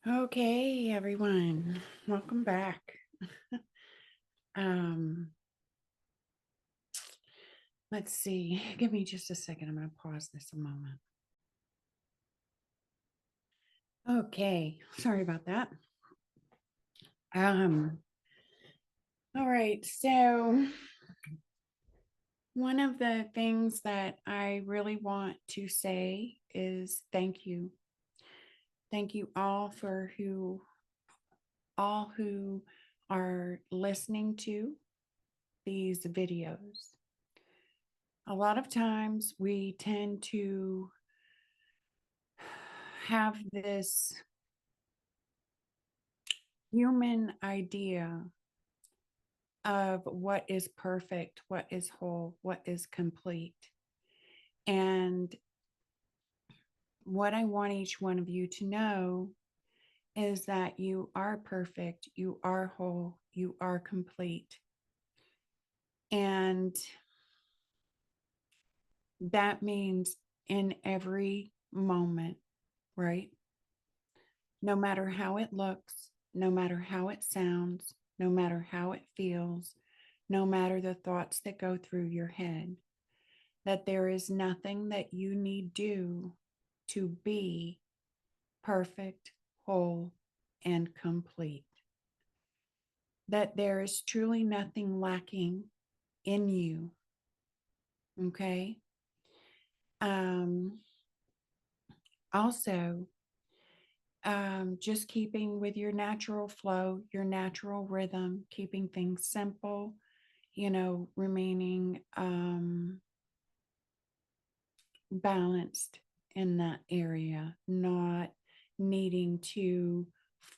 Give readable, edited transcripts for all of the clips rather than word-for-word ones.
Okay, everyone, welcome back. um, let's see. Give me just a second. I'm going to pause this a moment. Okay, sorry about that. Um, all right, so one of the things that I really want to say is thank you. Thank you all who are listening to these videos. A lot of times we tend to have this human idea of what is perfect, what is whole, what is complete. And what I want each one of you to know is that you are perfect, you are whole, you are complete. And that means in every moment, right? No matter how it looks, no matter how it sounds, no matter how it feels, no matter the thoughts that go through your head, that there is nothing that you need do to be perfect, whole, and complete. That there is truly nothing lacking in you. Okay. Um, also, just keeping with your natural flow, your natural rhythm, keeping things simple, remaining balanced in that area, not needing to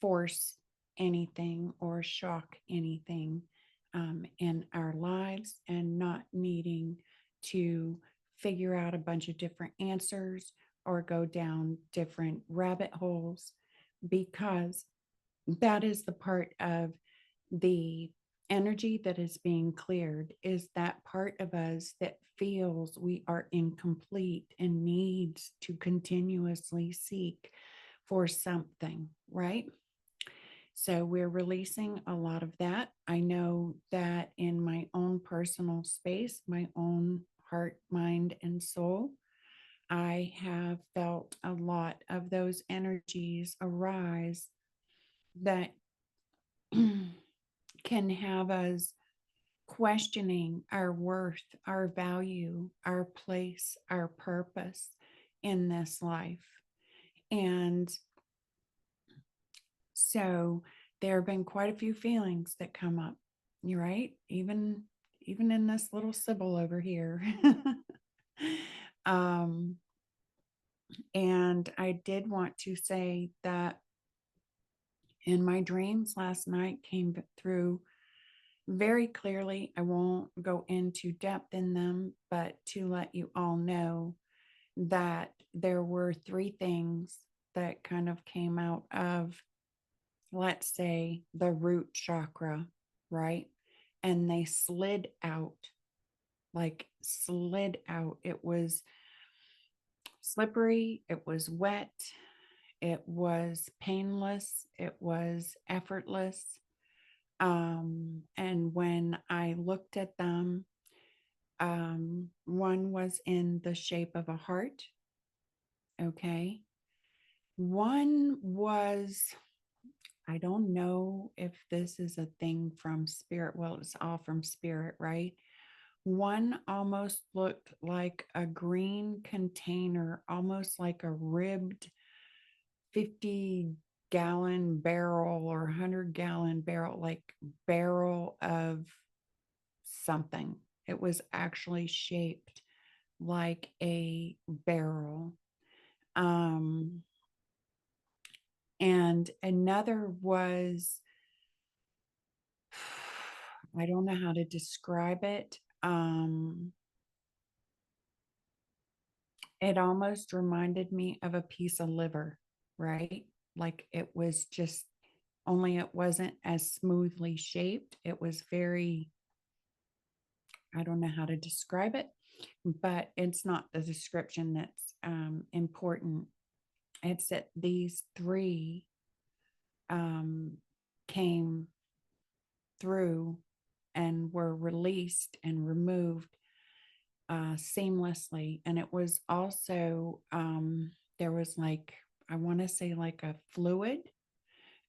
force anything or shock anything in our lives, and not needing to figure out a bunch of different answers or go down different rabbit holes, because that is the part of the energy that is being cleared, is that part of us that feels we are incomplete and needs to continuously seek for something, right? So we're releasing a lot of that. I know that in my own personal space, my own heart, mind, and soul, I have felt a lot of those energies arise that can have us questioning our worth, our value, our place, our purpose in this life. And so there have been quite a few feelings that come up. You're right. Even in this little Sybil over here. um, and I did want to say that in my dreams last night came through very clearly. I won't go into depth in them, but to let you all know that there were three things that kind of came out of, let's say, the root chakra, right? And they slid out, like slid out. It was slippery, it was wet, it was painless, it was effortless. And when I looked at them, one was in the shape of a heart. Okay. One was, I don't know if this is a thing from spirit. Well, it's all from spirit, right? One almost looked like a green container, almost like a ribbed 50-gallon barrel or 100-gallon barrel, like barrel of something. It was actually shaped like a barrel. Um, and another was, I don't know how to describe it. It almost reminded me of a piece of liver, right? Like it was just, only it wasn't as smoothly shaped. It was very, I don't know how to describe it, but it's not the description that's important. It's that these three came through and were released and removed seamlessly. And it was also, there was like, I want to say like a fluid,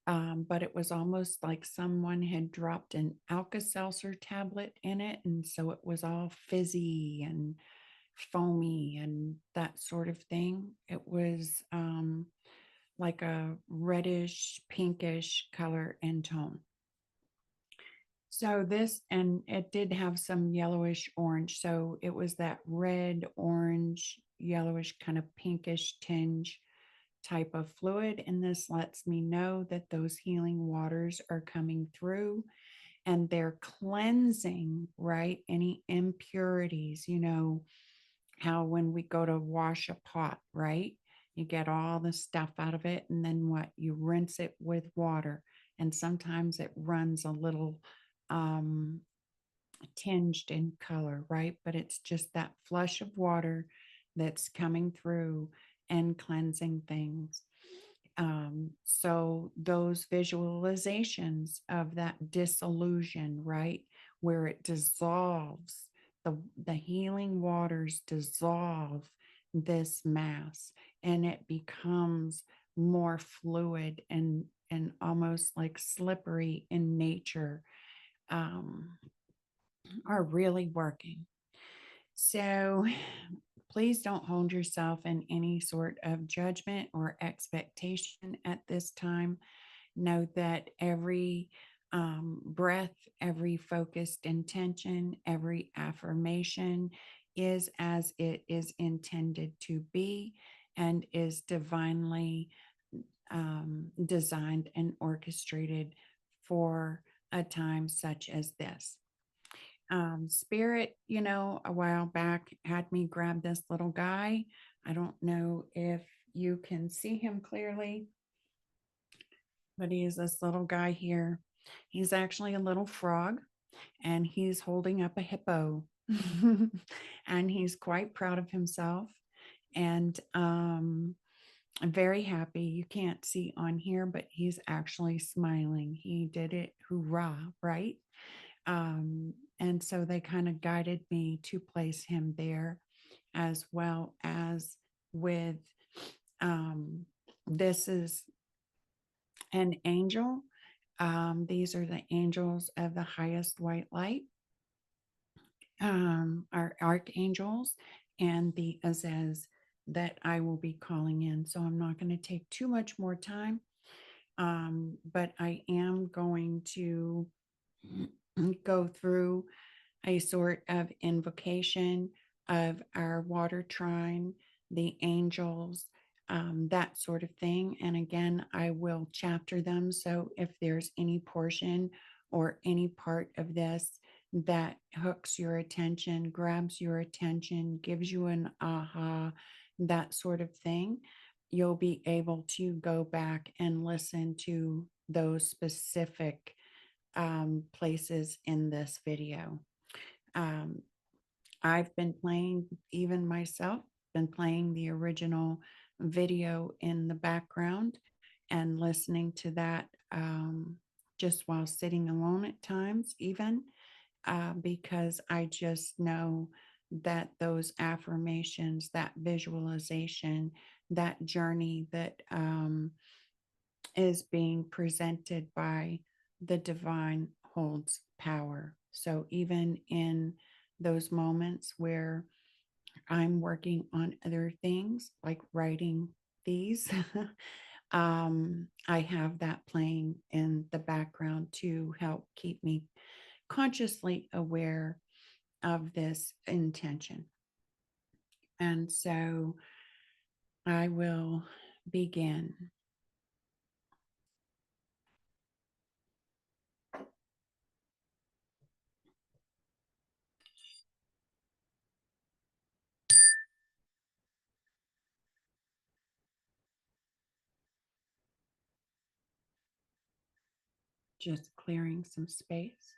but it was almost like someone had dropped an Alka-Seltzer tablet in it. And so it was all fizzy and foamy and that sort of thing. It was like a reddish, pinkish color and tone. So this, and it did have some yellowish orange. So it was that red, orange, yellowish kind of pinkish tinge type of fluid. And this lets me know that those healing waters are coming through and they're cleansing, right? Any impurities, you know, how when we go to wash a pot, right? You get all the stuff out of it, and then what? You rinse it with water. And sometimes it runs a little um, tinged in color, right? But it's just that flush of water that's coming through and cleansing things. So those visualizations of that dissolution, right, where it dissolves, the healing waters dissolve this mass and it becomes more fluid and almost like slippery in nature, um, are really working. So please don't hold yourself in any sort of judgment or expectation at this time. Know that every breath, every focused intention, every affirmation is as it is intended to be and is divinely designed and orchestrated for a time such as this. Spirit, you know, a while back had me grab this little guy. I don't know if you can see him clearly, but he is this little guy here. He's actually a little frog and he's holding up a hippo. And he's quite proud of himself and very happy. You can't see on here, but he's actually smiling. He did it, hoorah, right? And so they kind of guided me to place him there, as well as with this is an angel. These are the angels of the highest white light, our archangels, and the Azez that I will be calling in. So I'm not going to take too much more time, but I am going to go through a sort of invocation of our water trine, the angels, that sort of thing. And again, I will chapter them. So if there's any portion or any part of this that hooks your attention, grabs your attention, gives you an aha, that sort of thing, you'll be able to go back and listen to those specific places in this video. Um, I've been playing, even myself, been playing the original video in the background and listening to that just while sitting alone at times, even because I just know that those affirmations, that visualization, that journey that is being presented by the divine holds power. So even in those moments where I'm working on other things like writing these, I have that playing in the background to help keep me consciously aware of this intention. And so I will begin. Just clearing some space.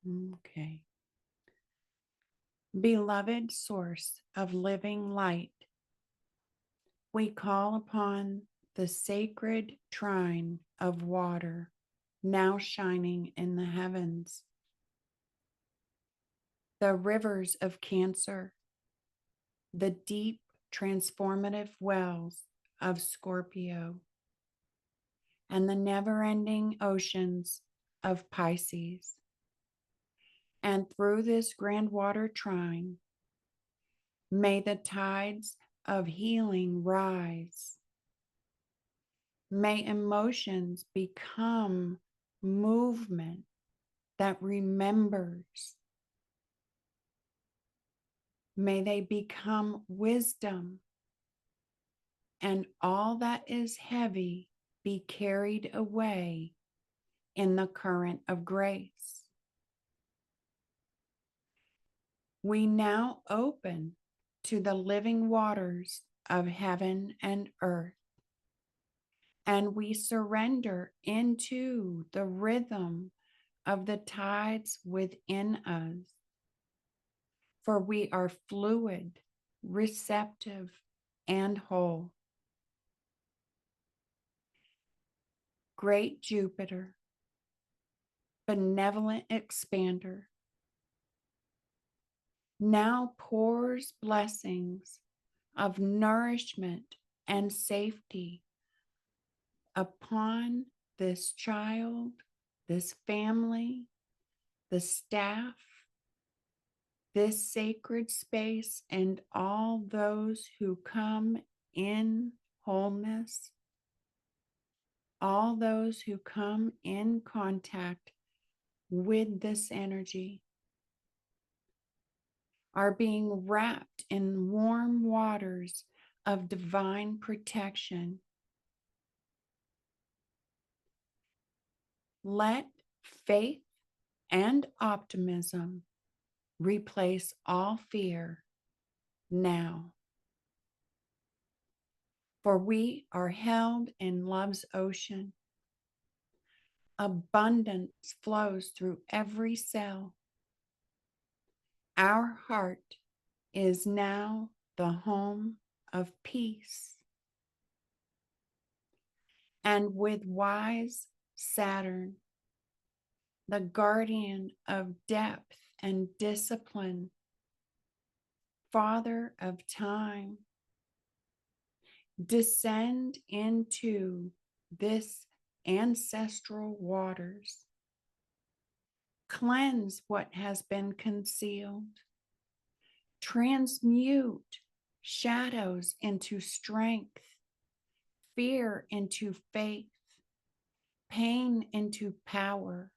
Okay. Beloved source of living light, we call upon the sacred trine of water now shining in the heavens, the rivers of Cancer, the deep transformative wells of Scorpio, and the never-ending oceans of Pisces. And through this grand water trine, may the tides of healing rise. May emotions become movement that remembers. May they become wisdom, and all that is heavy be carried away in the current of grace. We now open to the living waters of heaven and earth, and we surrender into the rhythm of the tides within us. For we are fluid, receptive, and whole. Great Jupiter, benevolent expander, now pours blessings of nourishment and safety upon this child, this family, the staff, this sacred space, and all those who come in wholeness, all those who come in contact with this energy are being wrapped in warm waters of divine protection. Let faith and optimism replace all fear now. For we are held in love's ocean. Abundance flows through every cell. Our heart is now the home of peace. And with wise Saturn, the guardian of depth and discipline, Father of time, descend into this ancestral waters. Cleanse what has been concealed. Transmute shadows into strength, fear into faith, pain into power.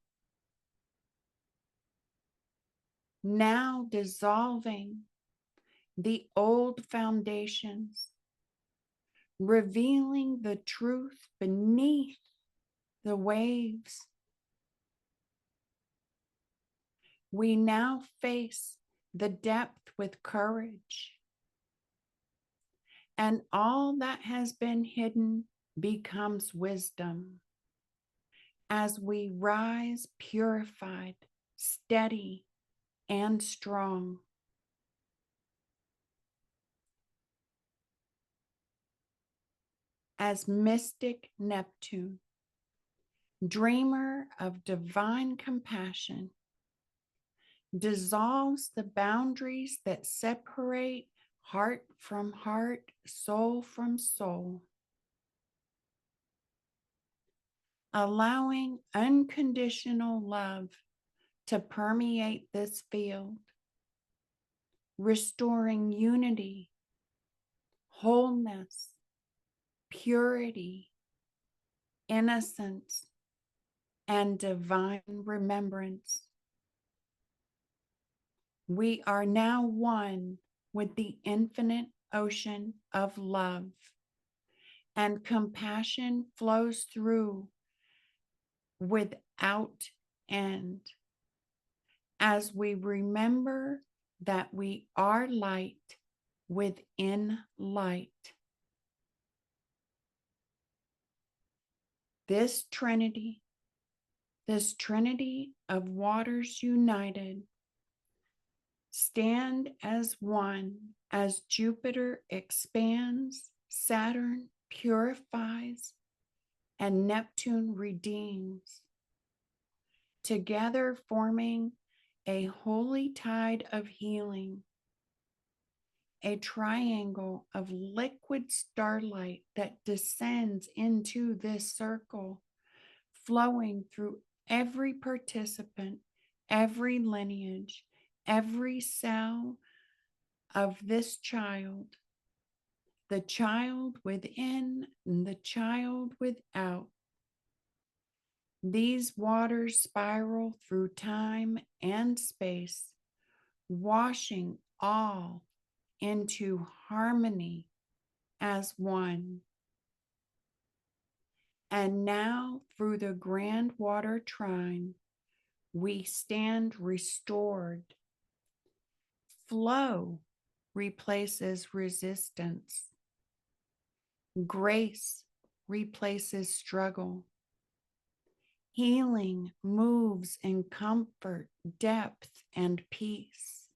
Now dissolving the old foundations, revealing the truth beneath the waves. We now face the depth with courage, and all that has been hidden becomes wisdom as we rise purified, steady, and strong. As mystic Neptune, dreamer of divine compassion, dissolves the boundaries that separate heart from heart, soul from soul, allowing unconditional love to permeate this field, restoring unity, wholeness, purity, innocence, and divine remembrance. We are now one with the infinite ocean of love, and compassion flows through without end as we remember that we are light within light. This Trinity, This trinity of waters united stand as one as Jupiter expands, Saturn purifies, and Neptune redeems, together forming a holy tide of healing, a triangle of liquid starlight that descends into this circle, flowing through every participant, every lineage, every cell of this child, the child within and the child without. These waters spiral through time and space, washing all into harmony as one. And now, through the grand water trine, we stand restored. Flow replaces resistance. Grace replaces struggle. Healing moves in comfort, depth, and peace.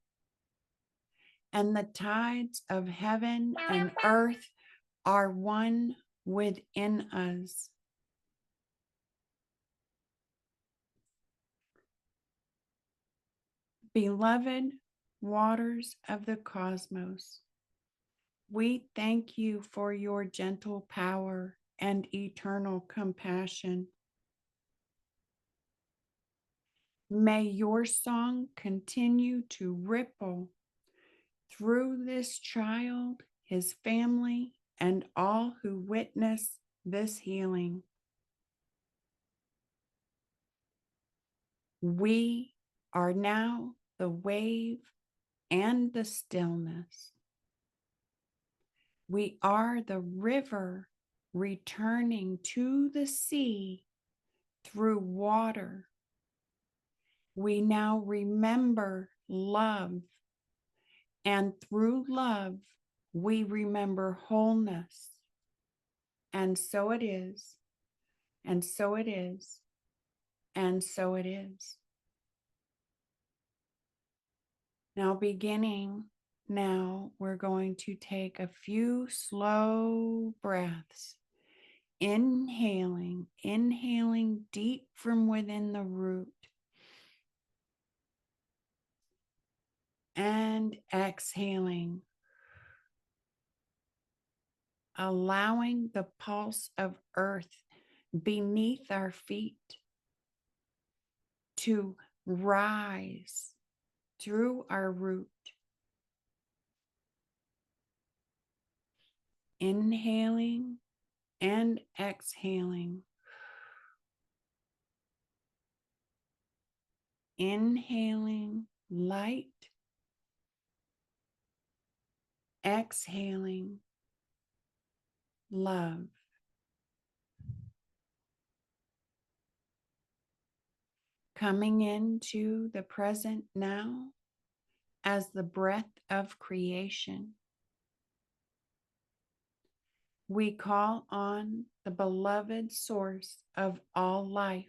And the tides of heaven and earth are one within us. Beloved waters of the cosmos, we thank you for your gentle power and eternal compassion. May your song continue to ripple through this child, his family, and all who witness this healing. We are now the wave and the stillness. We are the river returning to the sea through water. We now remember love, and through love, we remember wholeness. And so it is, and so it is, and so it is. Now, we're going to take a few slow breaths. Inhaling deep from within the root. And exhaling, allowing the pulse of earth beneath our feet to rise through our root. Inhaling and exhaling. Inhaling light. Exhaling love. Coming into the present now as the breath of creation. We call on the beloved source of all life.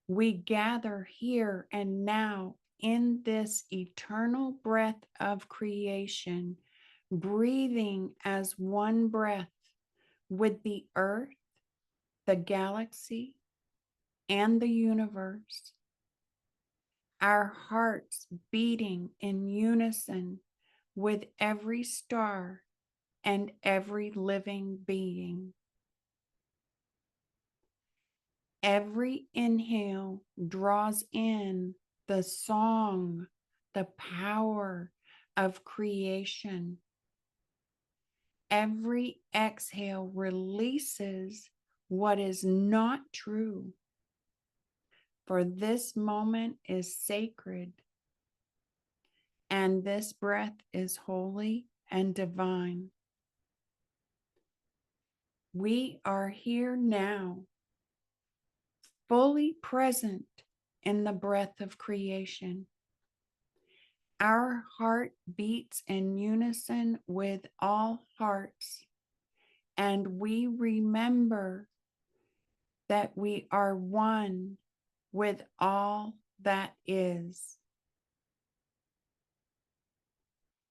We gather here and now in this eternal breath of creation, breathing as one breath with the earth, the galaxy, and the universe. Our hearts beating in unison with every star and every living being. Every inhale draws in the song, the power of creation. Every exhale releases what is not true. For this moment is sacred, and this breath is holy and divine. We are here now, fully present in the breath of creation. Our heart beats in unison with all hearts, and we remember that we are one with all that is.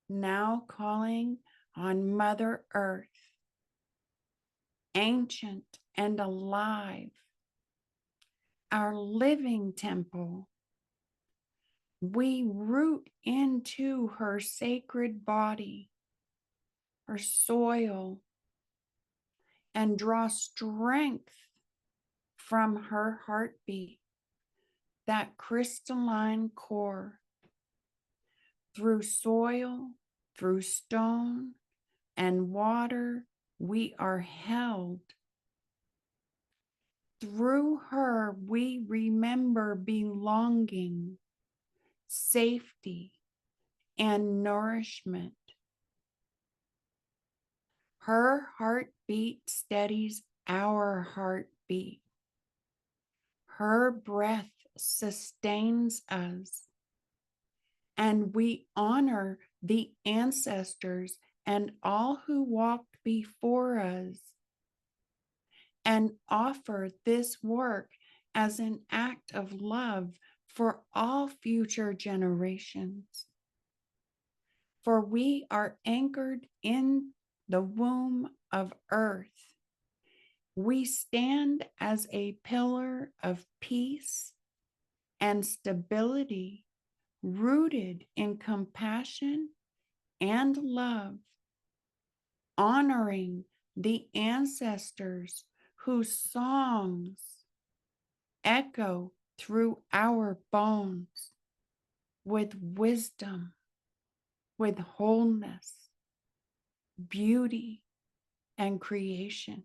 Now calling on Mother Earth, ancient and alive, our living temple. We root into her sacred body, her soil, and draw strength from her heartbeat, that crystalline core. Through soil, through stone and water, we are held. Through her, we remember belonging, safety, and nourishment. Her heartbeat steadies our heartbeat. Her breath sustains us. And we honor the ancestors and all who walked before us, and offer this work as an act of love for all future generations. For we are anchored in the womb of earth. We stand as a pillar of peace and stability, rooted in compassion and love, honoring the ancestors whose songs echo through our bones with wisdom, with wholeness, beauty, and creation.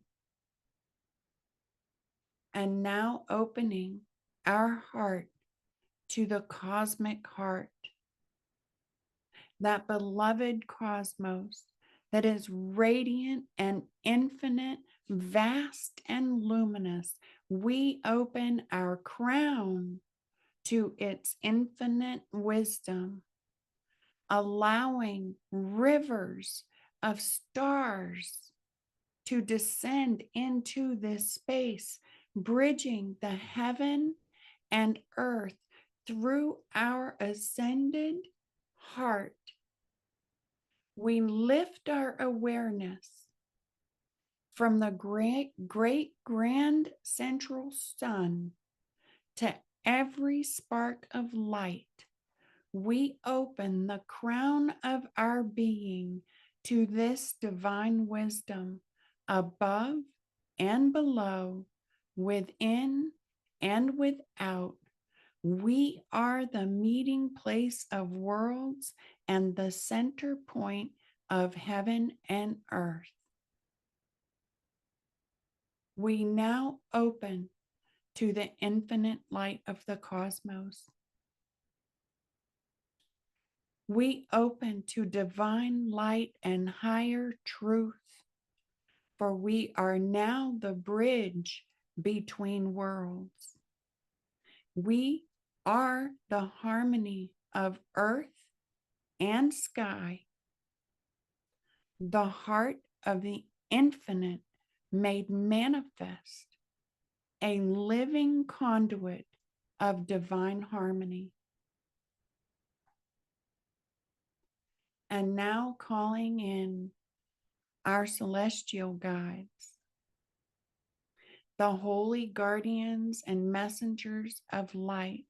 And now opening our heart to the cosmic heart, that beloved cosmos that is radiant and infinite, vast and luminous. We open our crown to its infinite wisdom, allowing rivers of stars to descend into this space, bridging the heaven and earth through our ascended heart. We lift our awareness from the great grand central sun to every spark of light. We open the crown of our being to this divine wisdom above and below, within and without. We are the meeting place of worlds and the center point of heaven and earth. We now open to the infinite light of the cosmos. We open to divine light and higher truth, for we are now the bridge between worlds. We are the harmony of earth and sky, the heart of the infinite made manifest, a living conduit of divine harmony. And now calling in our celestial guides, the holy guardians and messengers of light.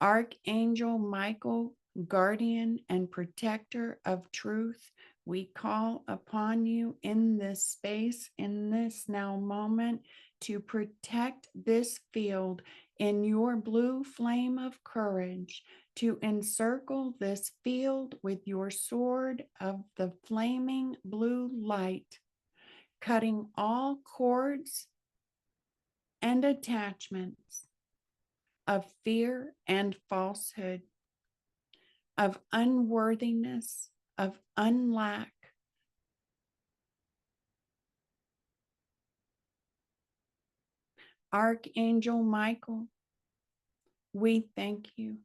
Archangel Michael, guardian and protector of truth, we call upon you in this space, in this now moment, to protect this field in your blue flame of courage, to encircle this field with your sword of the flaming blue light, cutting all cords and attachments of fear and falsehood, of unworthiness, of unlack. Archangel Michael, we thank you.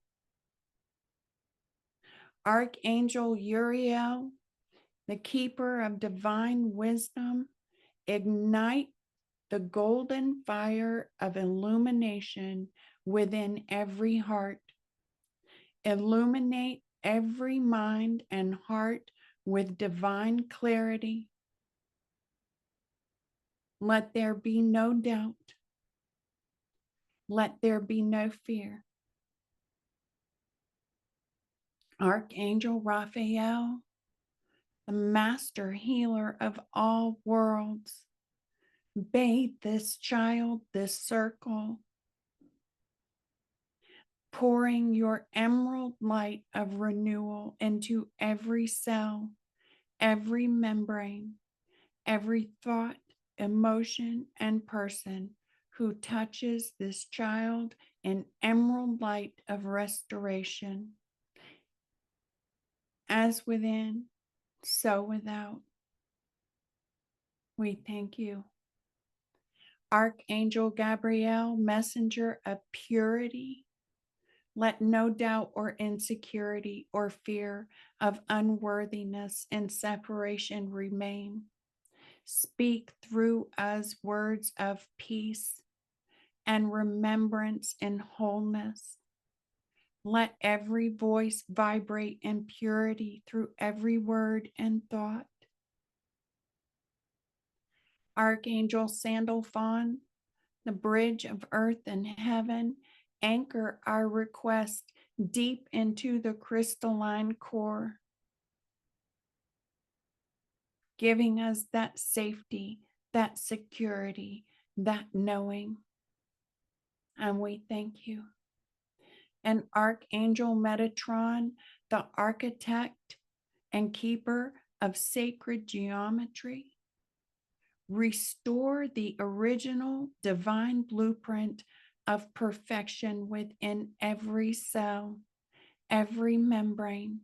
Archangel Uriel, the keeper of divine wisdom, ignite the golden fire of illumination within every heart. Illuminate every mind and heart with divine clarity. Let there be no doubt. Let there be no fear. Archangel Raphael, the master healer of all worlds, bathe this child, this circle, pouring your emerald light of renewal into every cell, every membrane, every thought, emotion, and person who touches this child in emerald light of restoration. As within, so without. We thank you. Archangel Gabriel, messenger of purity, let no doubt or insecurity or fear of unworthiness and separation remain. Speak through us words of peace and remembrance and wholeness. Let every voice vibrate in purity through every word and thought. Archangel Sandalphon, the bridge of earth and heaven, anchor our request deep into the crystalline core, giving us that safety, that security, that knowing. And we thank you. And Archangel Metatron, the architect and keeper of sacred geometry, restore the original divine blueprint of perfection within every cell, every membrane,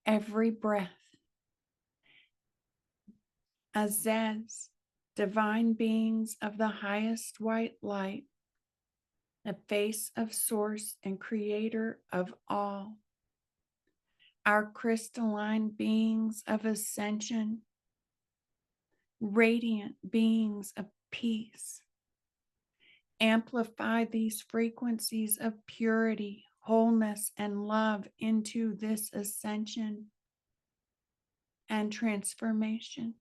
every breath. Azez, divine beings of the highest white light, the face of source and creator of all. Our crystalline beings of ascension, radiant beings of peace. Amplify these frequencies of purity, wholeness, and love into this ascension and transformation.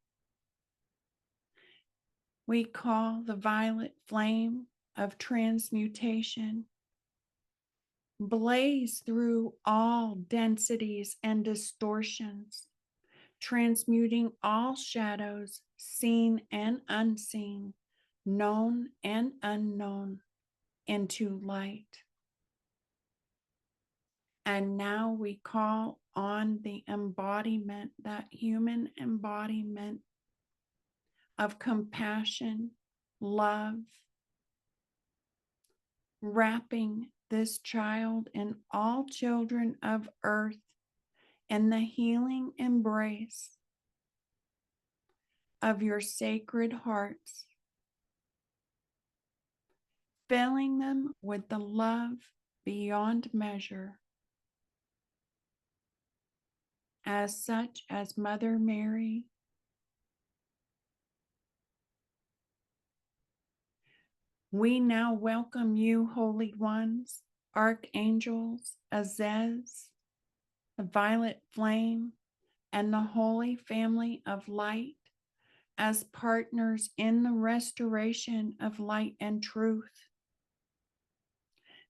We call the violet flame of transmutation blaze through all densities and distortions, transmuting all shadows, seen and unseen, known and unknown, into light. And now we call on the embodiment, that human embodiment of compassion, love, wrapping this child and all children of earth in the healing embrace of your sacred hearts, filling them with the love beyond measure, as such as Mother Mary, we now welcome you, holy ones, archangels, Azez, the violet flame, and the holy family of light as partners in the restoration of light and truth.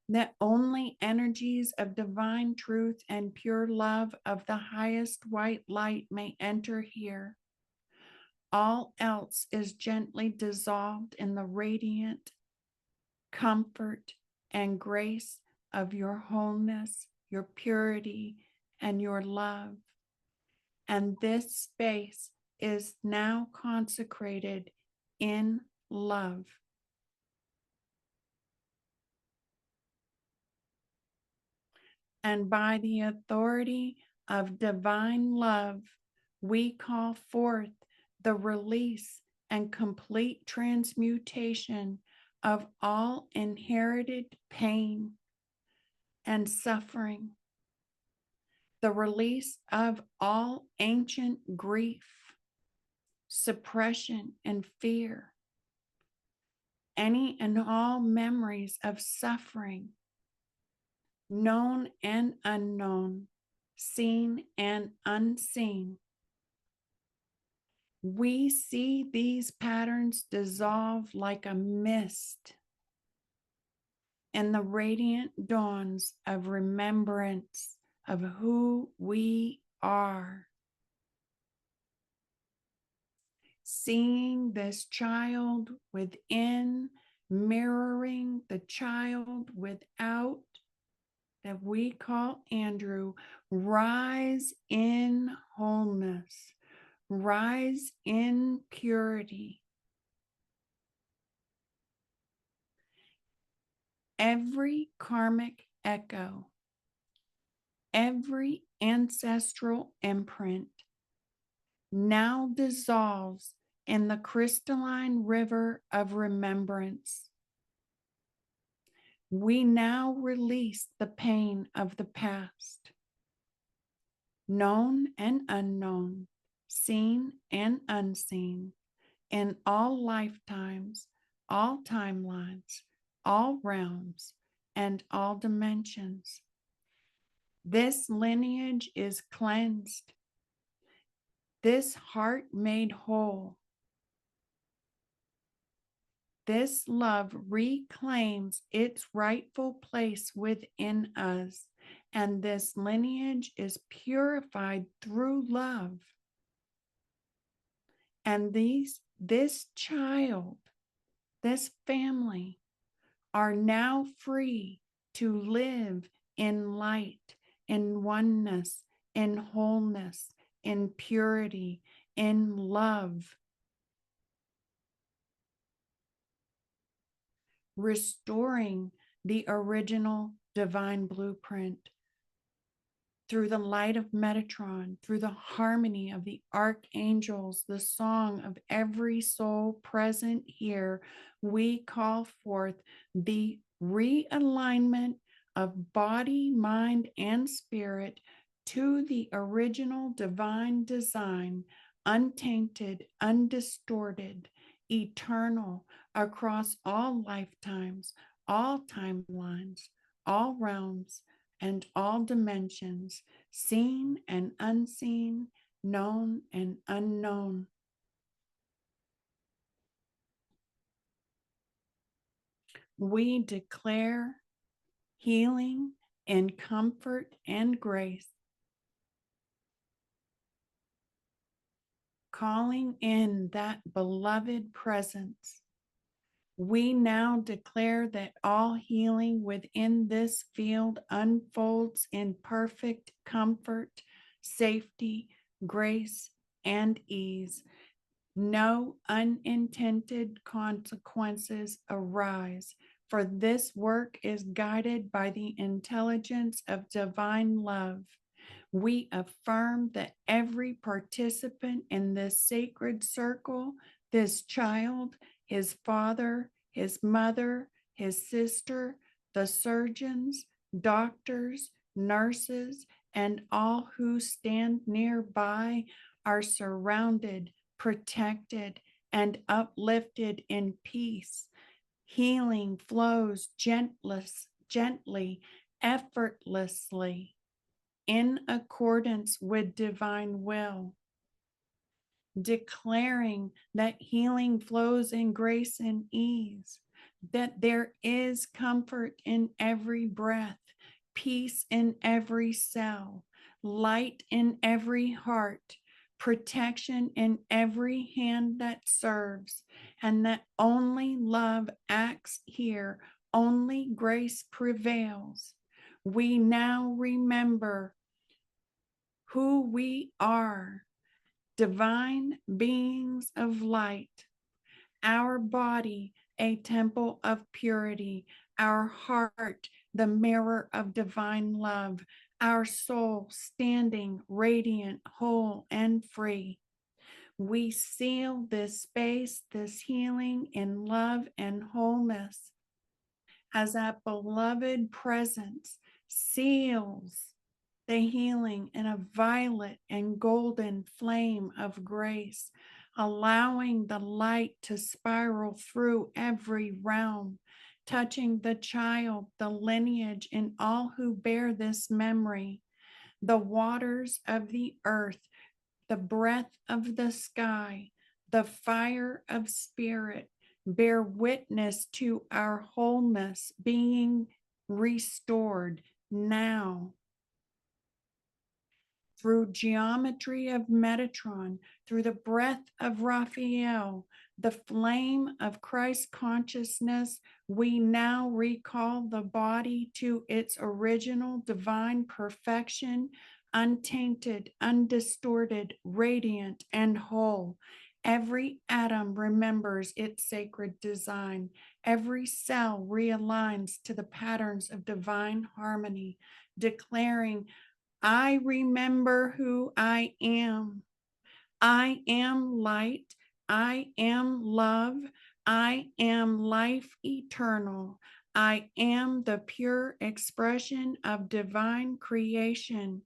That only energies of divine truth and pure love of the highest white light may enter here. All else is gently dissolved in the radiant comfort and grace of your wholeness, your purity, and your love. And this space is now consecrated in love. And by the authority of divine love, we call forth the release and complete transmutation of all inherited pain and suffering, the release of all ancient grief, suppression, and fear, any and all memories of suffering, known and unknown, seen and unseen. We see these patterns dissolve like a mist in the radiant dawns of remembrance of who we are. Seeing this child within, mirroring the child without, that we call Andrew, rise in wholeness, rise in purity. Every karmic echo, every ancestral imprint now dissolves in the crystalline river of remembrance. We now release the pain of the past, known and unknown, seen and unseen, in all lifetimes, all timelines, all realms, and all dimensions. This lineage is cleansed, this heart made whole. This love reclaims its rightful place within us, and this lineage is purified through love. And this child, this family, are now free to live in light, in oneness, in wholeness, in purity, in love, restoring the original divine blueprint through the light of Metatron, through the harmony of the archangels, the song of every soul present here. We call forth the realignment of body, mind, and spirit to the original divine design, untainted, undistorted, eternal, across all lifetimes, all timelines, all realms, and all dimensions, seen and unseen, known and unknown. We declare healing and comfort and grace, calling in that beloved presence. We now declare that all healing within this field unfolds in perfect comfort, safety, grace, and ease. No unintended consequences arise, for this work is guided by the intelligence of divine love. We affirm that every participant in this sacred circle, this child, his father, his mother, his sister, the surgeons, doctors, nurses, and all who stand nearby are surrounded, protected, and uplifted in peace. Healing flows gently, effortlessly, in accordance with divine will, declaring that healing flows in grace and ease, that there is comfort in every breath, peace in every cell, light in every heart, protection in every hand that serves, and that only love acts here, only grace prevails. We now remember who we are, divine beings of light, our body a temple of purity, our heart the mirror of divine love, our soul standing radiant, whole, and free. We seal this space, this healing in love and wholeness, as that beloved presence seals the healing in a violet and golden flame of grace, allowing the light to spiral through every realm, touching the child, the lineage, and all who bear this memory, the waters of the earth, the breath of the sky, the fire of spirit, bear witness to our wholeness being restored now through geometry of Metatron, through the breath of Raphael, the flame of Christ consciousness, we now recall the body to its original divine perfection, untainted, undistorted, radiant, and whole. Every atom remembers its sacred design. Every cell realigns to the patterns of divine harmony, declaring, I remember who I am. I am light. I am love. I am life eternal. I am the pure expression of divine creation,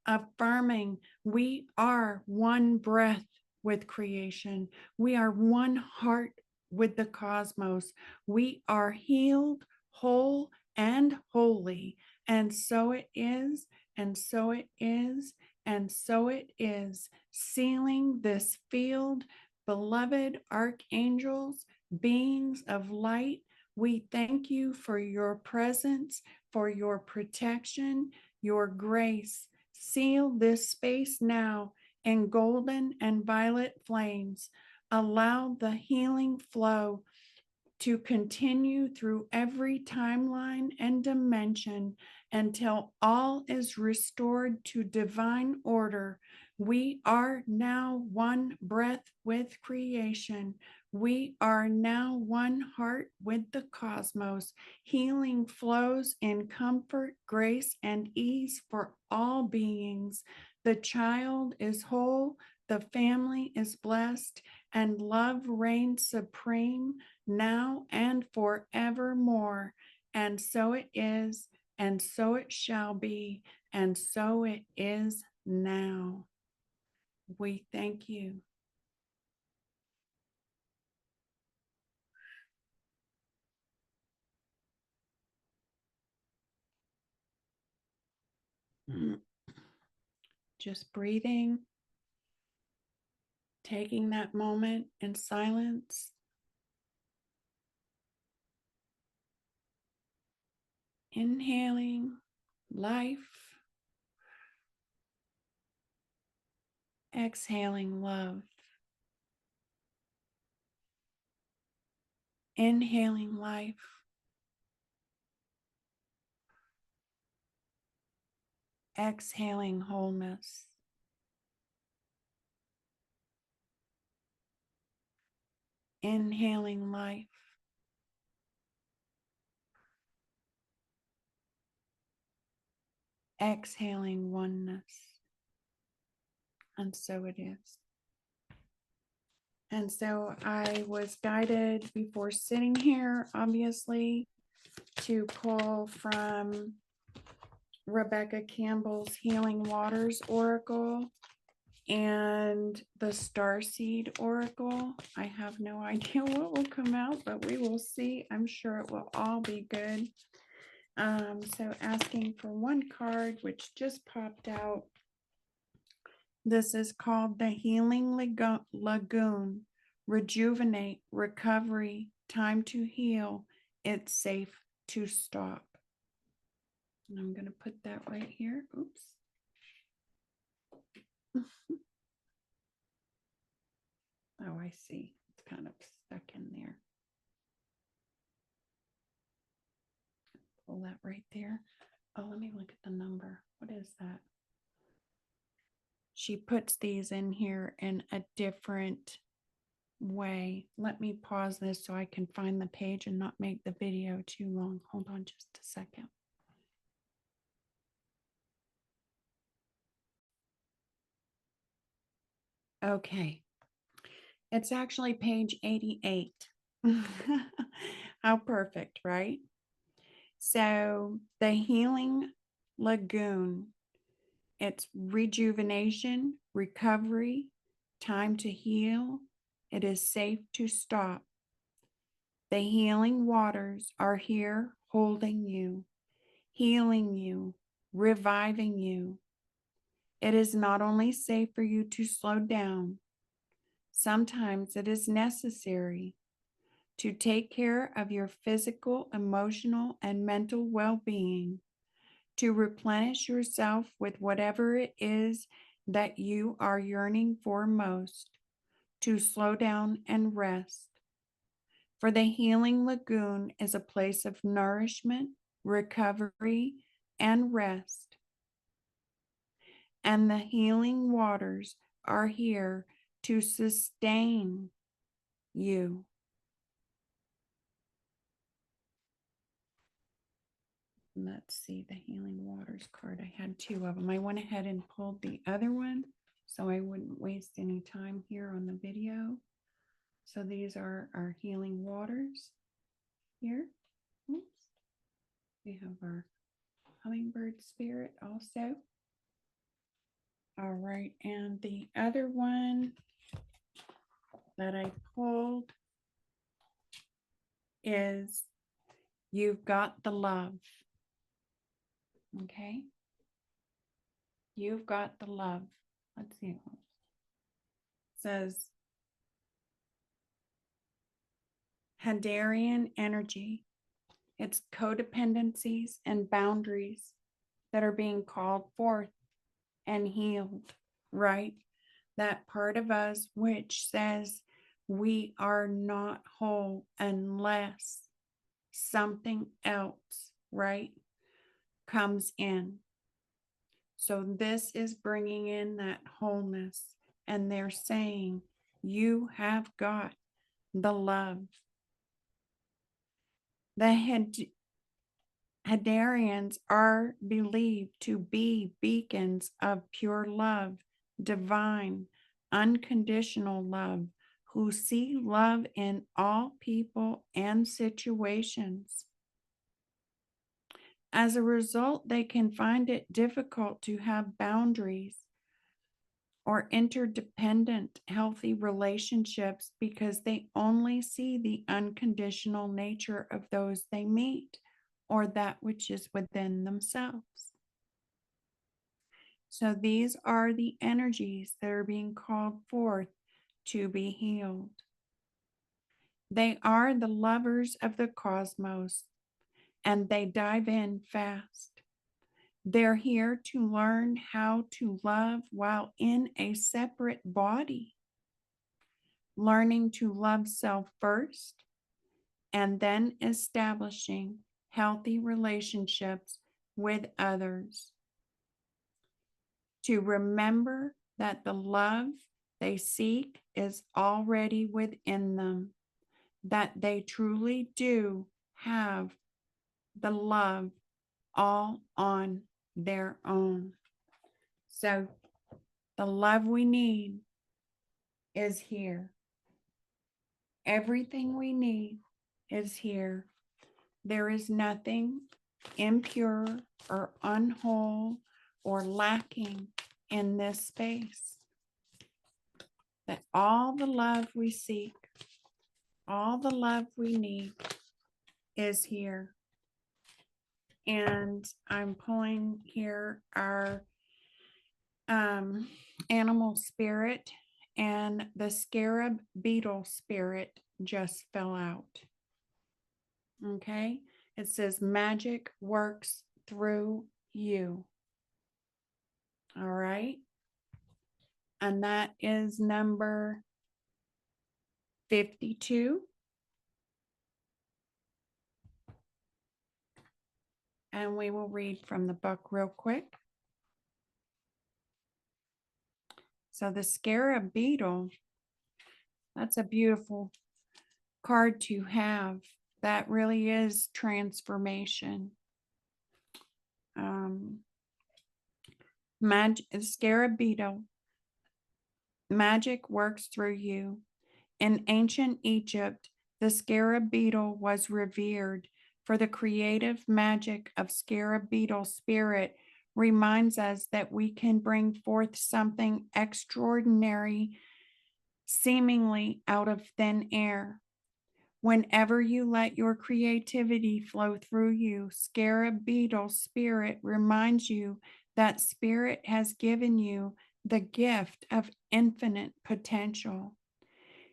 affirming we are one breath with creation. We are one heart with the cosmos. We are healed, whole, and holy. And so it is, and so it is, and so it is. Sealing this field, beloved archangels, beings of light, we thank you for your presence, for your protection, your grace. Seal this space now in golden and violet flames. Allow the healing flow to continue through every timeline and dimension until all is restored to divine order. We are now one breath with creation. We are now one heart with the cosmos. Healing flows in comfort, grace, and ease for all beings. The child is whole, the family is blessed, and love reigns supreme now and forevermore. And so it is, and so it shall be, and so it is now. We thank you. Just breathing, taking that moment in silence. Inhaling life, exhaling love. Inhaling life, exhaling wholeness. Inhaling life, exhaling oneness. And so it is. And so I was guided before sitting here, obviously, to pull from Rebecca Campbell's Healing Waters Oracle and the Starseed Oracle. I have no idea what will come out, but we will see. I'm sure it will all be good. So asking for one card, which just popped out. This is called the Healing Lagoon. Rejuvenate, recovery, time to heal. It's safe to stop. And I'm going to put that right here. Oops. Oh, I see. It's kind of stuck in there. Pull that right there. Oh, let me look at the number. What is that? She puts these in here in a different way. Let me pause this so I can find the page and not make the video too long. Hold on just a second. Okay. It's actually page 88. How perfect, right? So the Healing Lagoon, it's rejuvenation, recovery, time to heal, it is safe to stop. The healing waters are here holding you, healing you, reviving you. It is not only safe for you to slow down, sometimes it is necessary to take care of your physical, emotional, and mental well-being, to replenish yourself with whatever it is that you are yearning for most, to slow down and rest. For the healing lagoon is a place of nourishment, recovery, and rest. And the healing waters are here to sustain you. Let's see the healing waters card. I had two of them. I went ahead and pulled the other one so I wouldn't waste any time here on the video. So these are our healing waters here. Oops. We have our hummingbird spirit also. All right, and the other one that I pulled is You've Got the Love. Okay? You've got the love. Let's see. It says Hadarian energy. It's codependencies and boundaries that are being called forth and healed, right? That part of us which says we are not whole unless something else, right, comes in. So this is bringing in that wholeness, and they're saying you have got the love. The Hadarians are believed to be beacons of pure love, divine, unconditional love, who see love in all people and situations. As a result, they can find it difficult to have boundaries or interdependent, healthy relationships because they only see the unconditional nature of those they meet or that which is within themselves. So these are the energies that are being called forth to be healed. They are the lovers of the cosmos, and they dive in fast. They're here to learn how to love while in a separate body, learning to love self first, and then establishing healthy relationships with others. To remember that the love they seek is already within them, that they truly do have the love all on their own. So the love we need is here. Everything we need is here. There is nothing impure or unwhole or lacking in this space. That all the love we seek, all the love we need is here. And I'm pulling here our animal spirit, and the Scarab Beetle spirit just fell out. Okay, it says magic works through you. All right, and that is number 52. And we will read from the book real quick. So the Scarab Beetle, that's a beautiful card to have. That really is transformation. Scarab Beetle, magic works through you. In ancient Egypt, the Scarab Beetle was revered for the creative magic of Scarab Beetle spirit reminds us that we can bring forth something extraordinary seemingly out of thin air. Whenever you let your creativity flow through you, Scarab Beetle Spirit reminds you that Spirit has given you the gift of infinite potential.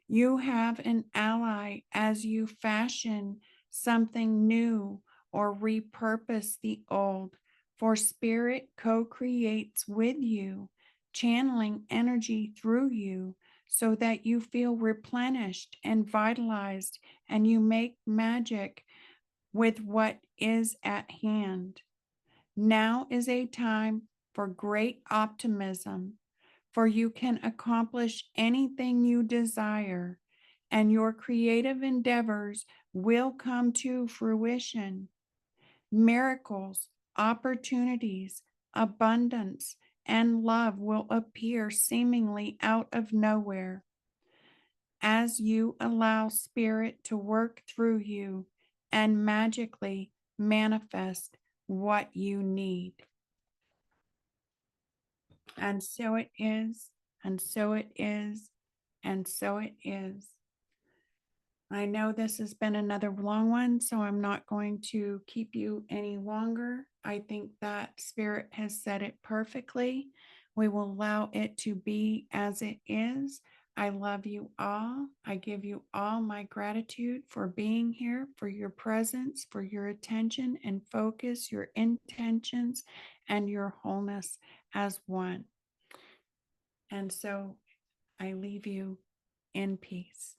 You have an ally as you fashion something new or repurpose the old, for Spirit co creates with you, channeling energy through you so that you feel replenished and vitalized, and you make magic with what is at hand. Now is a time for great optimism, for you can accomplish anything you desire, and your creative endeavors will come to fruition. Miracles, opportunities, abundance, and love will appear seemingly out of nowhere as you allow Spirit to work through you and magically manifest what you need. And so it is, and so it is, and so it is. I know this has been another long one, so I'm not going to keep you any longer. I think that Spirit has said it perfectly. We will allow it to be as it is. I love you all. I give you all my gratitude for being here, for your presence, for your attention and focus, your intentions, and your wholeness as one. And so I leave you in peace.